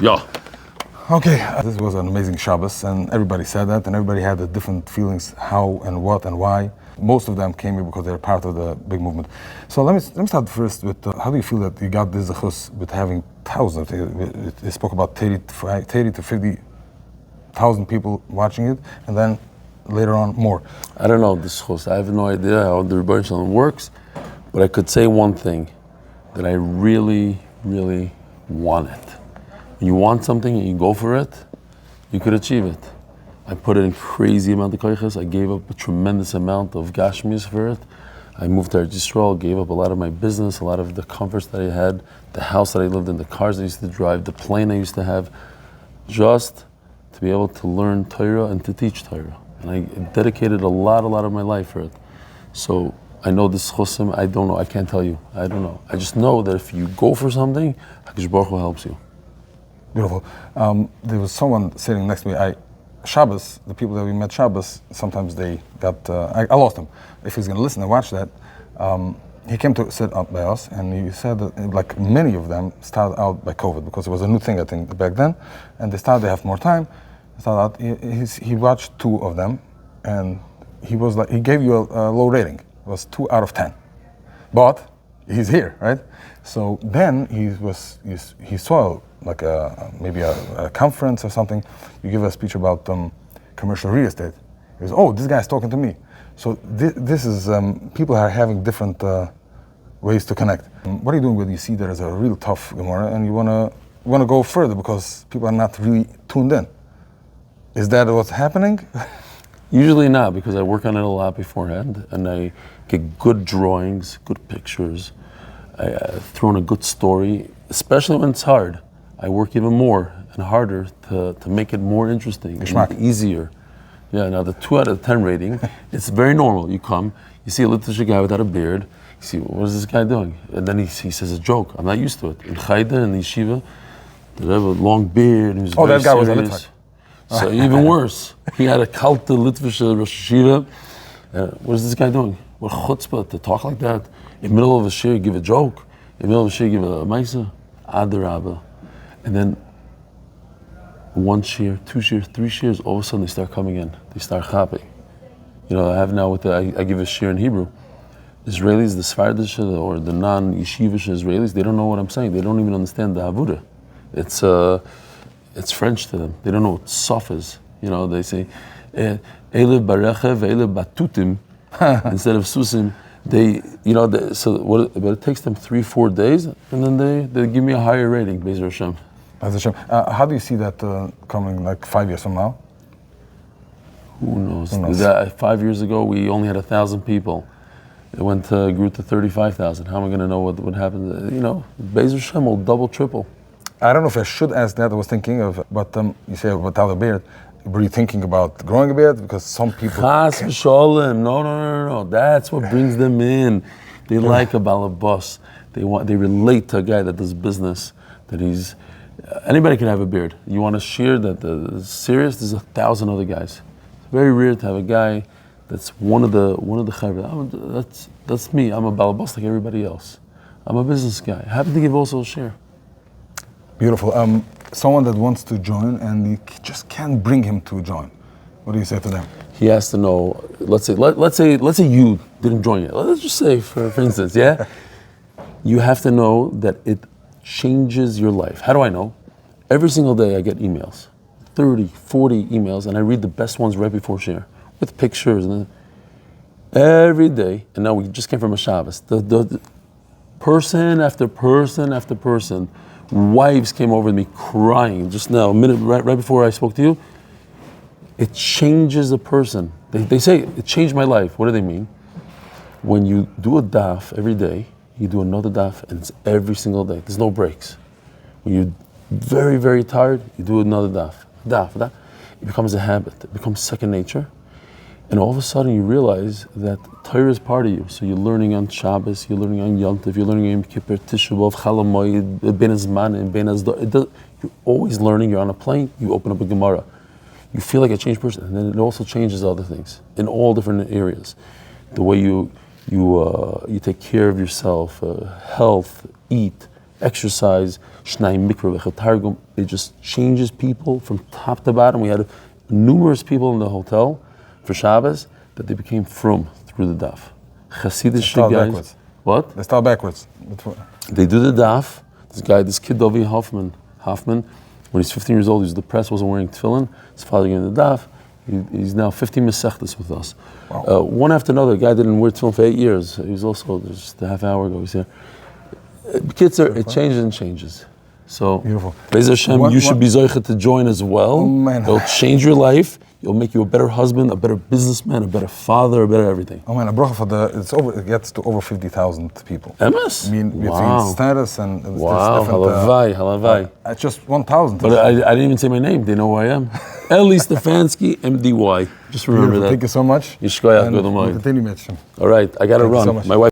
Yeah. Okay, this was an amazing Shabbos, and everybody said that, and everybody had the different feelings, how and what and why. Most of them came here because they're part of the big movement. So let me start first with how do you feel that you got this zechus with having thousands? They spoke about 30 to 50,000 people watching it, and then later on more. I don't know this zechus. I have no idea how the Rebbeinu Shalom works, but I could say one thing, that I really, really want it. When you want something and you go for it, you could achieve it. I put in a crazy amount of koiches. I gave up a tremendous amount of gashmis for it. I moved to Eretz Yisrael, gave up a lot of my business, a lot of the comforts that I had, the house that I lived in, the cars I used to drive, the plane I used to have, just to be able to learn Torah and to teach Torah. And I dedicated a lot of my life for it. So I know this chosim, I don't know, I can't tell you, I don't know. I just know that if you go for something, HaKadosh Baruch Hu helps you. Beautiful. There was someone sitting next to me. Shabbos, the people that we met Shabbos, sometimes they got, I lost him. If he's going to listen and watch that, he came to sit up by us, and he said that like many of them started out by COVID, because it was a new thing, I think, back then, and they have more time. He watched 2 of them, and he was like, he gave you a low rating. It was 2 out of 10. But he's here, right? So then he saw like maybe a conference or something. You give a speech about commercial real estate. He goes, oh, this guy's talking to me. So this is, people are having different ways to connect. What are you doing when you see there is a real tough Gemara and you wanna go further because people are not really tuned in? Is that what's happening? Usually not, because I work on it a lot beforehand, and I get good drawings, good pictures. I throw in a good story, especially when it's hard. I work even more and harder to make it more interesting and easier. Yeah, now the 2 out of 10 rating, it's very normal. You come, you see a little guy without a beard, you see, what is this guy doing? And then he says a joke. I'm not used to it. In Chayda, in the yeshiva, they have a long beard, and he was very that guy serious. was a Litvak. So even worse, he had a cult to Litvish Rosh Yeshiva. What is this guy doing? What chutzpah to talk like that? In the middle of a shir, give a joke. In the middle of a shir, give a maisa. Adarabah. And then 1 shir, 2 shir, 3 shirs, all of a sudden they start coming in. They start chapping. You know, I have now I give a shir in Hebrew. Israelis, the Sephardish or the non-yeshivish Israelis, they don't know what I'm saying. They don't even understand the Havuda. It's French to them. They don't know what sof is. You know, they say, Ele barechev, ele batutim, instead of susim. But it takes them 3-4 days, and then they give me a higher rating, Be'ez Hashem. How do you see that coming like 5 years from now? Who knows? 5 years ago, we only had 1,000 people. It grew to 35,000. How am I going to know what happened? You know, Be'ez Hashem will double, triple. I don't know if I should ask that. I was thinking of, but you say without a beard. Were you thinking about growing a beard? Because some people. Chas v'sholem. No. That's what brings them in. They like a balabas. They relate to a guy that does business. That he's. Anybody can have a beard. You want to shear that is serious? There's 1,000 other guys. It's very rare to have a guy that's one of the chayvah. That's me. I'm a balabas like everybody else. I'm a business guy. I happen to give also a share. Beautiful. Someone that wants to join and you just can't bring him to join. What do you say to them? He has to know. Let's say you didn't join yet. Let's just say, for instance, yeah, you have to know that it changes your life. How do I know? Every single day I get emails, 30, 40 emails, and I read the best ones right before share with pictures and every day. And now we just came from a Shabbos. The person after person after person. Wives came over to me crying just now, a minute right before I spoke to you. It changes a person. They say, it changed my life. What do they mean? When you do a daf every day, you do another daf, and it's every single day. There's no breaks. When you're very, very tired, you do another daf. It becomes a habit. It becomes second nature. And all of a sudden you realize that Torah is part of you. So you're learning on Shabbos, you're learning on Yom Tov, you're learning on Yom Kippur, Tisha B'Av, Chol Hamoed, Ben Azman, and Ben Azdor. You're always learning. You're on a plane, you open up a Gemara. You feel like a changed person, and then it also changes other things in all different areas. The way you take care of yourself, health, eat, exercise, shnai mikra v'chatargum. It just changes people from top to bottom. We had numerous people in the hotel for Shabbos that they became frum through the daf. Hasidic guys. Backwards. What? They start backwards. They do the daf. This kid Dovi Hoffman, when he's 15 years old, he's depressed, wasn't wearing tefillin. His father gave him the daf. He's now 15 mesechtas with us. Wow. One after another. A guy didn't wear tefillin for 8 years. He was also just a half hour ago. He's here. Kids it changes and changes. So, beautiful. Be'ez Hashem, you should be zoichet to join as well. Oh, man. It'll change your life. It'll make you a better husband, a better businessman, a better father, a better everything. Oh man, a bracha for it gets to over 50,000 people. MS? I mean, Wow. between status and Wow, halavai. It's just 1,000. But I didn't even say my name. They know who I am. Eli Stefansky, MDY. Just remember that. Thank you so much. Yishkoyach, And good we'll morning. continue, Mitch. All right, I got to Thank you run. so much. My wife.